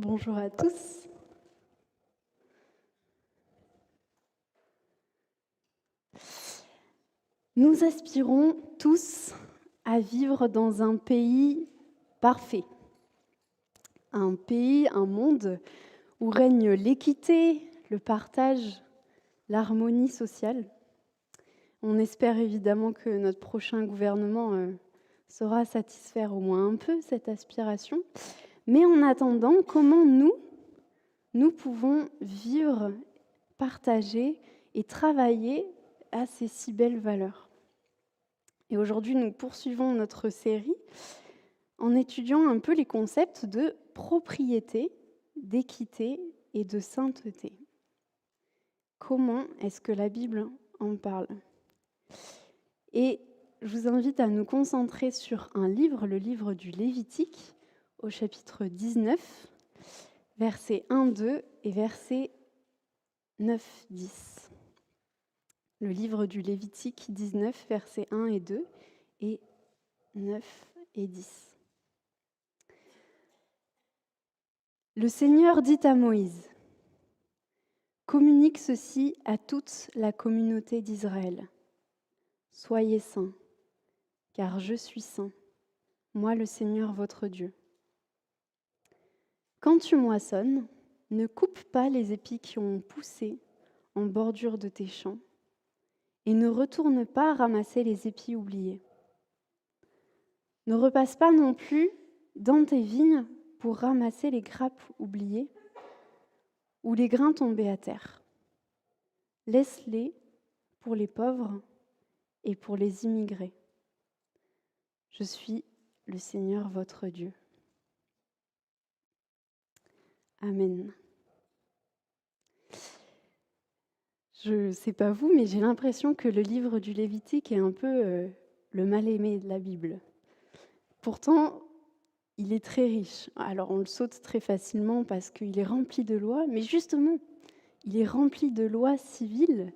Bonjour à tous. Nous aspirons tous à vivre dans un pays parfait, un pays, un monde où règne l'équité, le partage, l'harmonie sociale. On espère évidemment que notre prochain gouvernement saura satisfaire au moins un peu cette aspiration. Mais en attendant, comment nous pouvons vivre, partager et travailler à ces si belles valeurs? Et aujourd'hui, nous poursuivons notre série en étudiant un peu les concepts de propriété, d'équité et de sainteté. Comment est-ce que la Bible en parle? Et je vous invite à nous concentrer sur un livre, le livre du Lévitique, au chapitre 19, versets 1-2 et versets 9-10. Le livre du Lévitique 19, versets 1 et 2 et 9 et 10. Le Seigneur dit à Moïse: communique ceci à toute la communauté d'Israël. Soyez saints, car je suis saint, moi le Seigneur votre Dieu. Quand tu moissonnes, ne coupe pas les épis qui ont poussé en bordure de tes champs, et ne retourne pas ramasser les épis oubliés. Ne repasse pas non plus dans tes vignes pour ramasser les grappes oubliées ou les grains tombés à terre. Laisse-les pour les pauvres et pour les immigrés. Je suis le Seigneur votre Dieu. Amen. Je ne sais pas vous, mais j'ai l'impression que le livre du Lévitique est un peu le mal-aimé de la Bible. Pourtant, il est très riche. Alors on le saute très facilement parce qu'il est rempli de lois, mais justement, il est rempli de lois civiles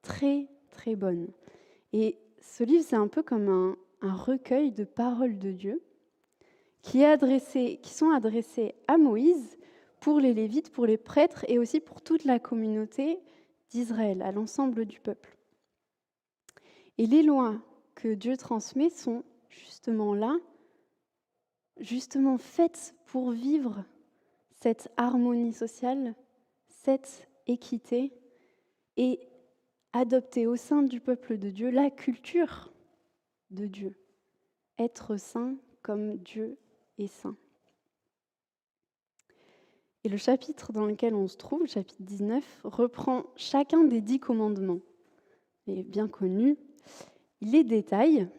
très, très bonnes. Et ce livre, c'est un peu comme un recueil de paroles de Dieu qui sont adressées à Moïse pour les Lévites, pour les prêtres et aussi pour toute la communauté d'Israël, à l'ensemble du peuple. Et les lois que Dieu transmet sont justement là, justement faites pour vivre cette harmonie sociale, cette équité et adopter au sein du peuple de Dieu la culture de Dieu. Être saint comme Dieu est saint. Et le chapitre dans lequel on se trouve, le chapitre 19, reprend chacun des 10 commandements. Il est bien connu. Il les détaille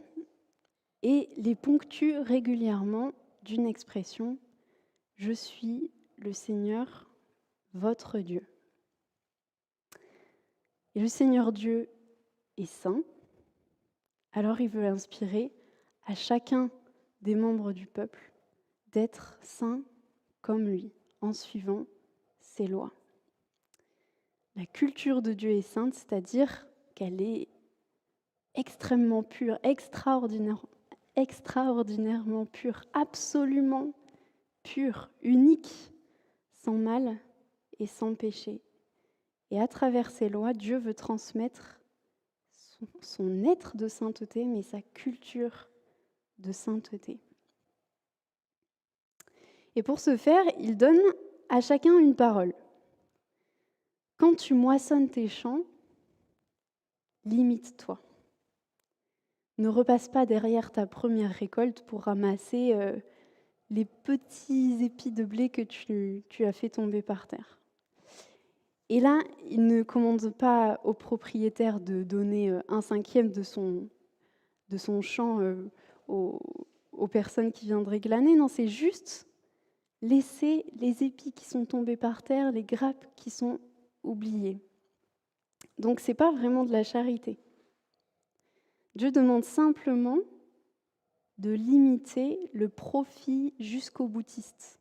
et les ponctue régulièrement d'une expression « Je suis le Seigneur, votre Dieu ». Et le Seigneur Dieu est saint, alors il veut inspirer à chacun des membres du peuple d'être saint comme lui, en suivant ses lois. La culture de Dieu est sainte, c'est-à-dire qu'elle est extrêmement pure, extraordinairement pure, absolument pure, unique, sans mal et sans péché. Et à travers ces lois, Dieu veut transmettre son être de sainteté, mais sa culture de sainteté. Et pour ce faire, il donne à chacun une parole. Quand tu moissonnes tes champs, limite-toi. Ne repasse pas derrière ta première récolte pour ramasser les petits épis de blé que tu as fait tomber par terre. Et là, il ne commande pas au propriétaire de donner 1/5 de son champ aux personnes qui viendraient glaner. Non, c'est juste laisser les épis qui sont tombés par terre, les grappes qui sont oubliées. Donc, ce n'est pas vraiment de la charité. Dieu demande simplement de limiter le profit jusqu'au boutiste,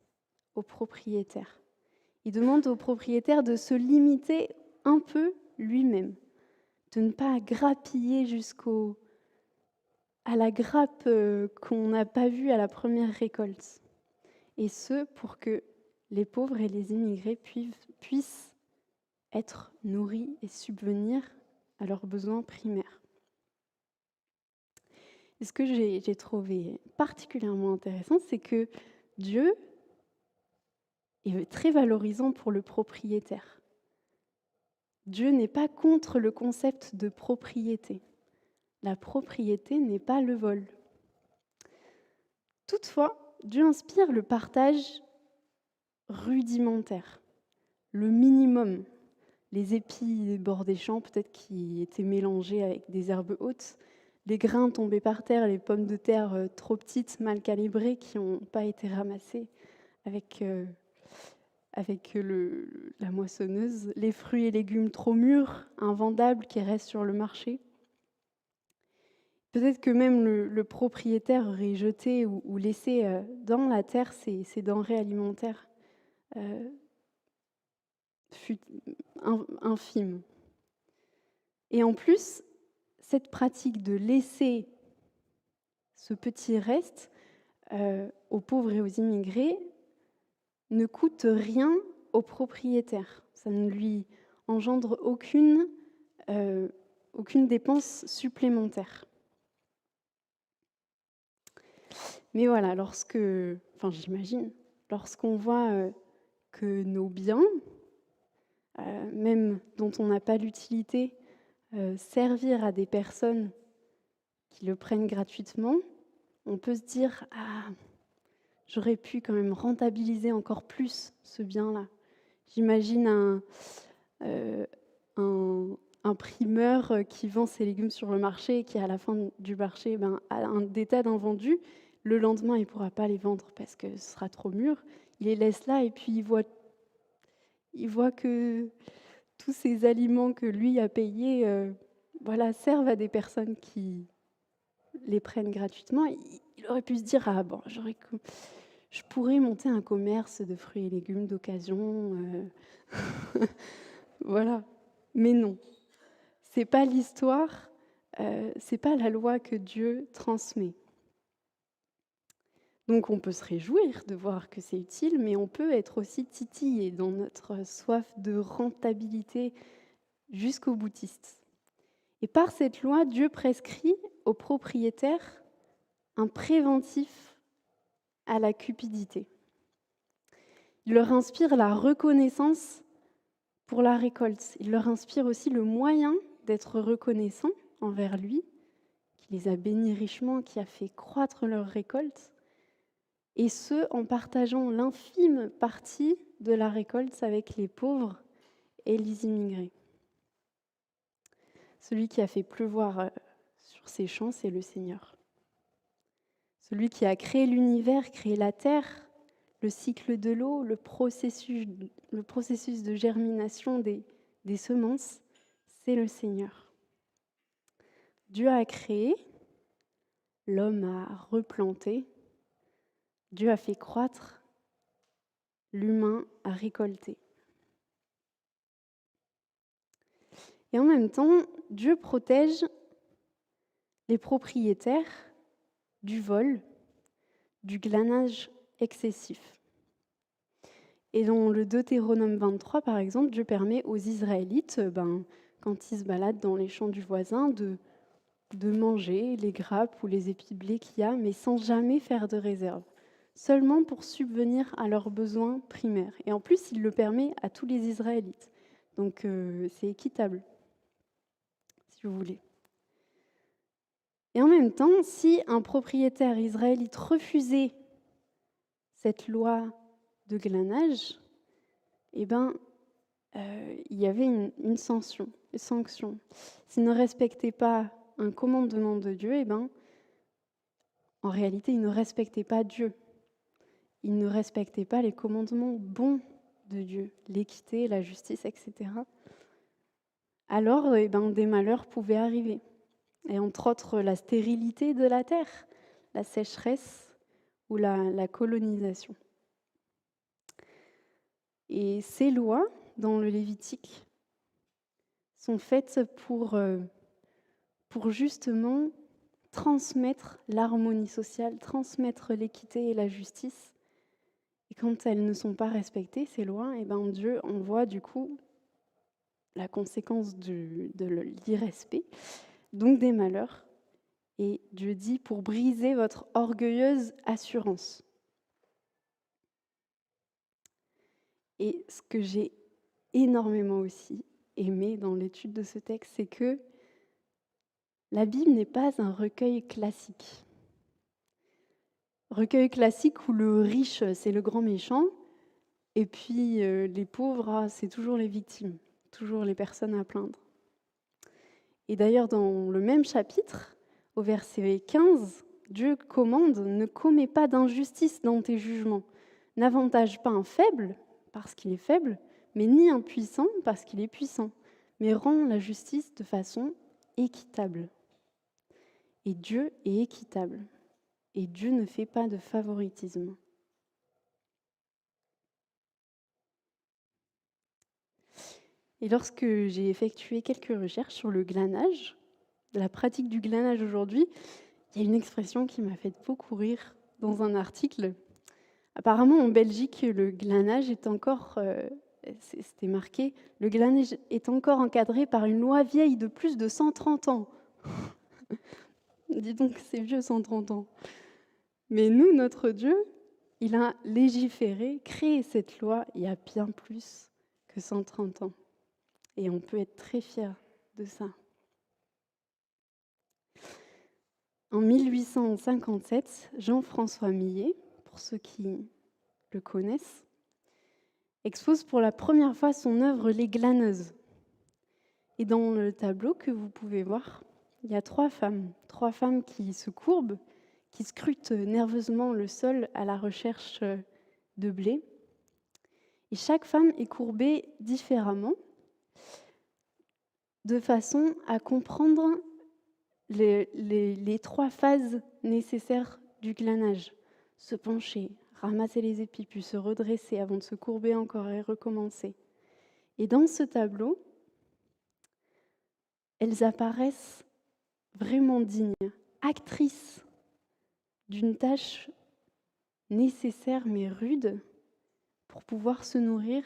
au propriétaire. Il demande au propriétaire de se limiter un peu lui-même, de ne pas grappiller à la grappe qu'on n'a pas vue à la première récolte. Et ce, pour que les pauvres et les immigrés puissent être nourris et subvenir à leurs besoins primaires. Et ce que j'ai trouvé particulièrement intéressant, c'est que Dieu est très valorisant pour le propriétaire. Dieu n'est pas contre le concept de propriété. La propriété n'est pas le vol. Toutefois, Dieu inspire le partage rudimentaire, le minimum. Les épis des bords des champs, peut-être qui étaient mélangés avec des herbes hautes, les grains tombés par terre, les pommes de terre trop petites, mal calibrées, qui n'ont pas été ramassées avec la moissonneuse, les fruits et légumes trop mûrs, invendables, qui restent sur le marché. Peut-être que même le propriétaire aurait jeté ou laissé dans la terre ces denrées alimentaires infimes. Et en plus, cette pratique de laisser ce petit reste aux pauvres et aux immigrés ne coûte rien au propriétaire. Ça ne lui engendre aucune dépense supplémentaire. Mais voilà, j'imagine, lorsqu'on voit que nos biens, même dont on n'a pas l'utilité, servir à des personnes qui le prennent gratuitement, on peut se dire « Ah, j'aurais pu quand même rentabiliser encore plus ce bien-là. » J'imagine un primeur qui vend ses légumes sur le marché et qui, à la fin du marché, a des tas d'invendus. Le lendemain, il ne pourra pas les vendre parce que ce sera trop mûr. Il les laisse là et puis il voit que tous ces aliments que lui a payés servent à des personnes qui les prennent gratuitement. Il aurait pu se dire « Ah bon, je pourrais monter un commerce de fruits et légumes d'occasion. » Voilà. Mais non. C'est pas l'histoire, c'est pas la loi que Dieu transmet. Donc on peut se réjouir de voir que c'est utile, mais on peut être aussi titillé dans notre soif de rentabilité jusqu'au boutiste. Et par cette loi, Dieu prescrit aux propriétaires un préventif à la cupidité. Il leur inspire la reconnaissance pour la récolte. Il leur inspire aussi le moyen d'être reconnaissants envers lui, qui les a bénis richement, qui a fait croître leur récolte, et ce, en partageant l'infime partie de la récolte avec les pauvres et les immigrés. Celui qui a fait pleuvoir sur ses champs, c'est le Seigneur. Celui qui a créé l'univers, créé la terre, le cycle de l'eau, le processus de germination des semences, c'est le Seigneur. Dieu a créé, l'homme a replanté, Dieu a fait croître, l'humain a récolté. Et en même temps, Dieu protège les propriétaires du vol, du glanage excessif. Et dans le Deutéronome 23, par exemple, Dieu permet aux Israélites, quand ils se baladent dans les champs du voisin, de manger les grappes ou les épis de blé qu'il y a, mais sans jamais faire de réserve, seulement pour subvenir à leurs besoins primaires. Et en plus, il le permet à tous les Israélites. Donc c'est équitable, si vous voulez. Et en même temps, si un propriétaire israélite refusait cette loi de glanage, il y avait une sanction. S'il ne respectait pas un commandement de Dieu, en réalité, il ne respectait pas Dieu. Il ne respectait pas les commandements bons de Dieu, l'équité, la justice, etc. Alors, des malheurs pouvaient arriver. Et entre autres, la stérilité de la terre, la sécheresse ou la colonisation. Et ces lois, dans le Lévitique, sont faites pour justement transmettre l'harmonie sociale, transmettre l'équité et la justice, Et quand elles ne sont pas respectées, ces lois, et ben Dieu envoie du coup la conséquence de l'irrespect, donc des malheurs. Et Dieu dit pour briser votre orgueilleuse assurance. Et ce que j'ai énormément aussi aimé dans l'étude de ce texte, c'est que la Bible n'est pas un recueil classique. Recueil classique où le riche, c'est le grand méchant, et puis les pauvres, c'est toujours les victimes, toujours les personnes à plaindre. Et d'ailleurs, dans le même chapitre, au verset 15, Dieu commande « Ne commets pas d'injustice dans tes jugements. N'avantage pas un faible, parce qu'il est faible, mais ni un puissant, parce qu'il est puissant, mais rends la justice de façon équitable. » Et Dieu est équitable. Et Dieu ne fait pas de favoritisme. Et lorsque j'ai effectué quelques recherches sur le glanage, la pratique du glanage aujourd'hui, il y a une expression qui m'a fait beaucoup rire dans un article. Apparemment, en Belgique, le glanage est encore, c'était marqué, le glanage est encore encadré par une loi vieille de plus de 130 ans. Dis donc, c'est vieux 130 ans. Mais nous, notre Dieu, il a légiféré, créé cette loi il y a bien plus que 130 ans. Et on peut être très fiers de ça. En 1857, Jean-François Millet, pour ceux qui le connaissent, expose pour la première fois son œuvre Les Glaneuses. Et dans le tableau que vous pouvez voir, il y a trois femmes qui se courbent, qui scrutent nerveusement le sol à la recherche de blé. Et chaque femme est courbée différemment, de façon à comprendre les trois phases nécessaires du glanage. Se pencher, ramasser les épis, puis se redresser avant de se courber encore et recommencer. Et dans ce tableau, elles apparaissent vraiment dignes, actrices d'une tâche nécessaire mais rude pour pouvoir se nourrir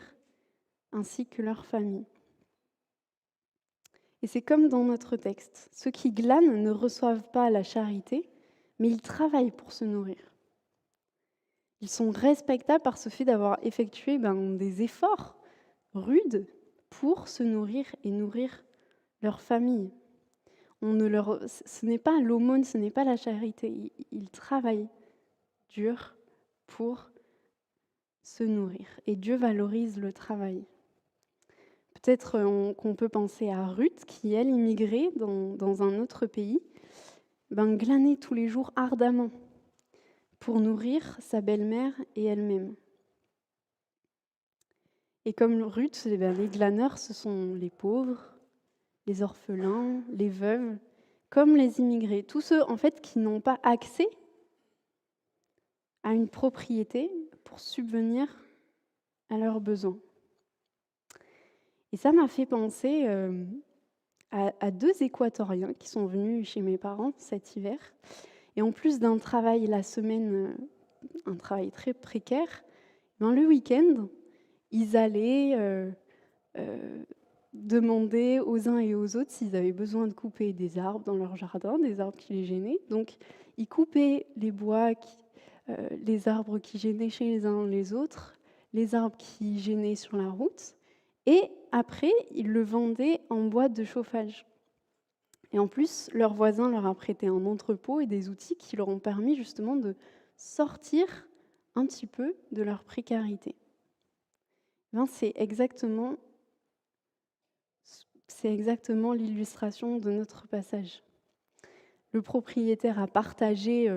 ainsi que leur famille. Et c'est comme dans notre texte. Ceux qui glanent ne reçoivent pas la charité, mais ils travaillent pour se nourrir. Ils sont respectables par ce fait d'avoir effectué des efforts rudes pour se nourrir et nourrir leur famille. Ce n'est pas l'aumône, ce n'est pas la charité. Ils travaillent dur pour se nourrir. Et Dieu valorise le travail. Peut-être qu'on peut penser à Ruth, qui, elle, immigrait dans un autre pays, glanait tous les jours ardemment pour nourrir sa belle-mère et elle-même. Et comme Ruth, les glaneurs, ce sont les pauvres, les orphelins, les veuves, comme les immigrés, tous ceux en fait qui n'ont pas accès à une propriété pour subvenir à leurs besoins. Et ça m'a fait penser à deux Équatoriens qui sont venus chez mes parents cet hiver. Et en plus d'un travail la semaine, un travail très précaire, le week-end, ils allaient demander aux uns et aux autres s'ils avaient besoin de couper des arbres dans leur jardin, des arbres qui les gênaient. Donc, ils coupaient les bois, les arbres qui gênaient chez les uns les autres, les arbres qui gênaient sur la route. Et après, ils le vendaient en boîte de chauffage. Et en plus, leur voisin leur a prêté un entrepôt et des outils qui leur ont permis justement de sortir un petit peu de leur précarité. C'est exactement l'illustration de notre passage. Le propriétaire a partagé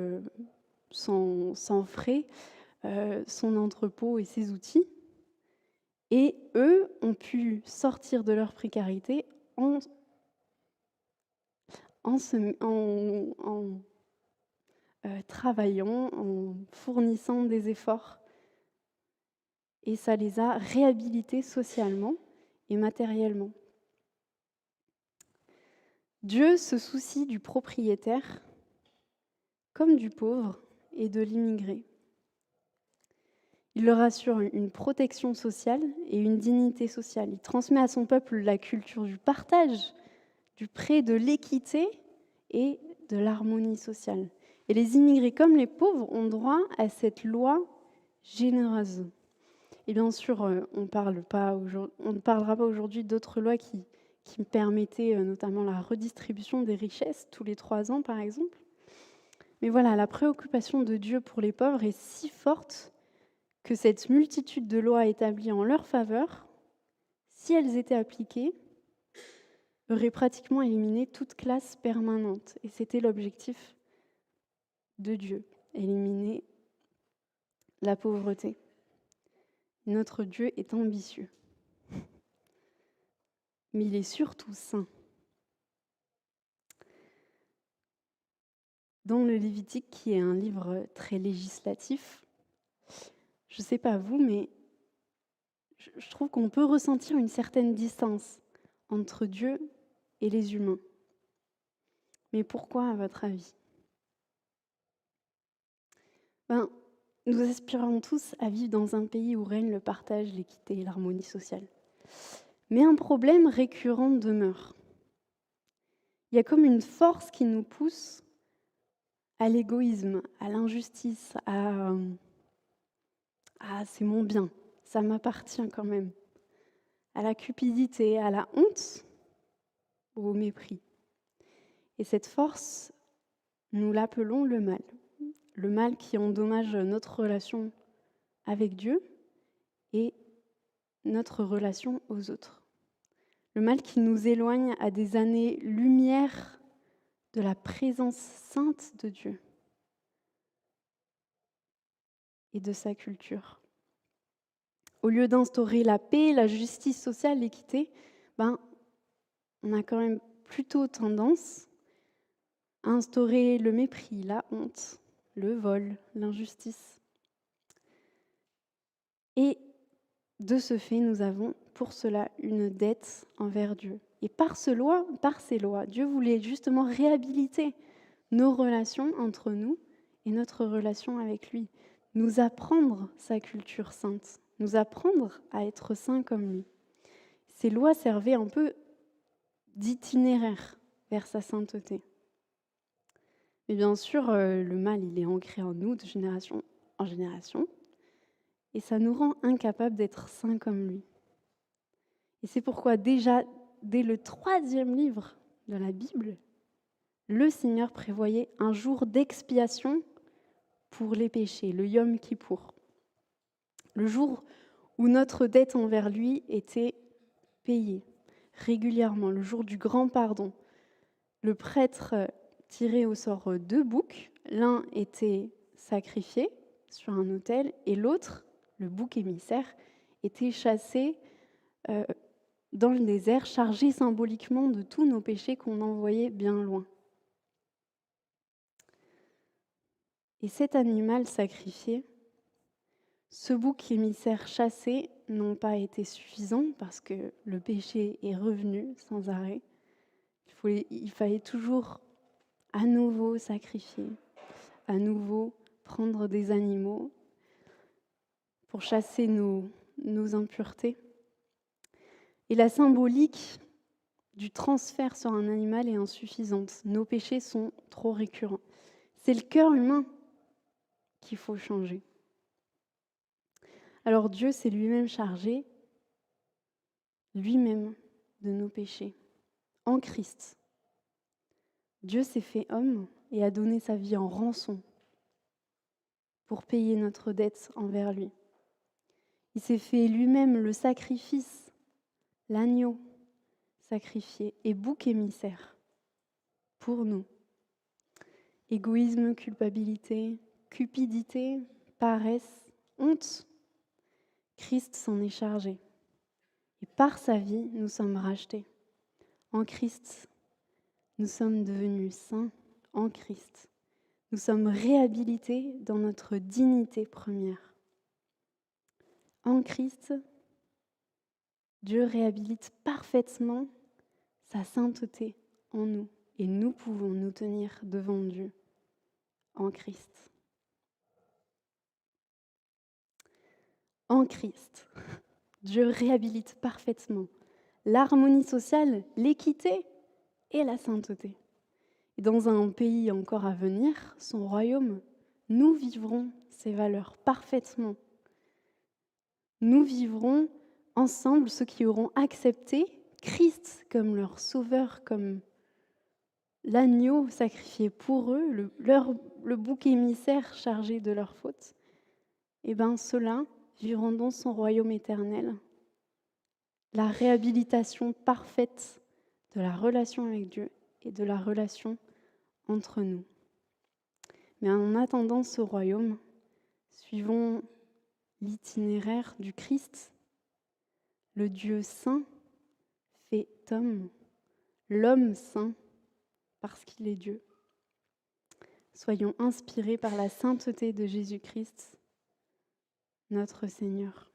sans frais son entrepôt et ses outils, et eux ont pu sortir de leur précarité en travaillant, en fournissant des efforts. Et ça les a réhabilités socialement et matériellement. Dieu se soucie du propriétaire comme du pauvre et de l'immigré. Il leur assure une protection sociale et une dignité sociale. Il transmet à son peuple la culture du partage, du prêt, de l'équité et de l'harmonie sociale. Et les immigrés comme les pauvres ont droit à cette loi généreuse. Et bien sûr, on ne parlera pas aujourd'hui d'autres lois qui permettaient notamment la redistribution des richesses tous les 3 ans, par exemple. Mais voilà, la préoccupation de Dieu pour les pauvres est si forte que cette multitude de lois établies en leur faveur, si elles étaient appliquées, aurait pratiquement éliminé toute classe permanente. Et c'était l'objectif de Dieu, éliminer la pauvreté. Notre Dieu est ambitieux, mais il est surtout saint. Dans le Lévitique, qui est un livre très législatif, je ne sais pas vous, mais je trouve qu'on peut ressentir une certaine distance entre Dieu et les humains. Mais pourquoi, à votre avis ? Nous aspirons tous à vivre dans un pays où règne le partage, l'équité et l'harmonie sociale. Mais un problème récurrent demeure. Il y a comme une force qui nous pousse à l'égoïsme, à l'injustice, à c'est mon bien, ça m'appartient quand même, à la cupidité, à la honte ou au mépris. Et cette force, nous l'appelons le mal. Le mal qui endommage notre relation avec Dieu et notre relation aux autres. Le mal qui nous éloigne à des années-lumière de la présence sainte de Dieu et de sa culture. Au lieu d'instaurer la paix, la justice sociale, l'équité, on a quand même plutôt tendance à instaurer le mépris, la honte, le vol, l'injustice. Et de ce fait, nous avons pour cela une dette envers Dieu. Et par ces lois, Dieu voulait justement réhabiliter nos relations entre nous et notre relation avec lui, nous apprendre sa culture sainte, nous apprendre à être saints comme lui. Ces lois servaient un peu d'itinéraire vers sa sainteté. Mais bien sûr, le mal, il est ancré en nous de génération en génération, et ça nous rend incapables d'être saints comme lui. Et c'est pourquoi déjà, dès le 3e livre de la Bible, le Seigneur prévoyait un jour d'expiation pour les péchés, le Yom Kippour. Le jour où notre dette envers lui était payée régulièrement, le jour du grand pardon. Le prêtre tirait au sort 2 boucs, l'un était sacrifié sur un autel et l'autre, le bouc émissaire, était chassé dans le désert, chargé symboliquement de tous nos péchés qu'on envoyait bien loin. Et cet animal sacrifié, ce bouc émissaire chassé, n'ont pas été suffisants parce que le péché est revenu sans arrêt. Il fallait toujours à nouveau sacrifier, à nouveau prendre des animaux pour chasser nos impuretés. Et la symbolique du transfert sur un animal est insuffisante. Nos péchés sont trop récurrents. C'est le cœur humain qu'il faut changer. Alors Dieu s'est lui-même chargé, lui-même, de nos péchés, en Christ. Dieu s'est fait homme et a donné sa vie en rançon pour payer notre dette envers lui. Il s'est fait lui-même le sacrifice, l'agneau sacrifié et bouc émissaire pour nous. Égoïsme, culpabilité, cupidité, paresse, honte, Christ s'en est chargé. Et par sa vie, nous sommes rachetés. En Christ, nous sommes devenus saints en Christ. Nous sommes réhabilités dans notre dignité première. En Christ, Dieu réhabilite parfaitement sa sainteté en nous et nous pouvons nous tenir devant Dieu en Christ. en Christ. Dieu réhabilite parfaitement l'harmonie sociale, l'équité et la sainteté. Et dans un pays encore à venir, son royaume, nous vivrons ces valeurs parfaitement. Nous vivrons ensemble ceux qui auront accepté Christ comme leur sauveur, comme l'agneau sacrifié pour eux, le bouc émissaire chargé de leurs fautes. Et bien ceux-là vivront dans son royaume éternel. La réhabilitation parfaite de la relation avec Dieu et de la relation entre nous. Mais en attendant ce royaume, suivons l'itinéraire du Christ, le Dieu saint fait homme, l'homme saint parce qu'il est Dieu. Soyons inspirés par la sainteté de Jésus-Christ, notre Seigneur.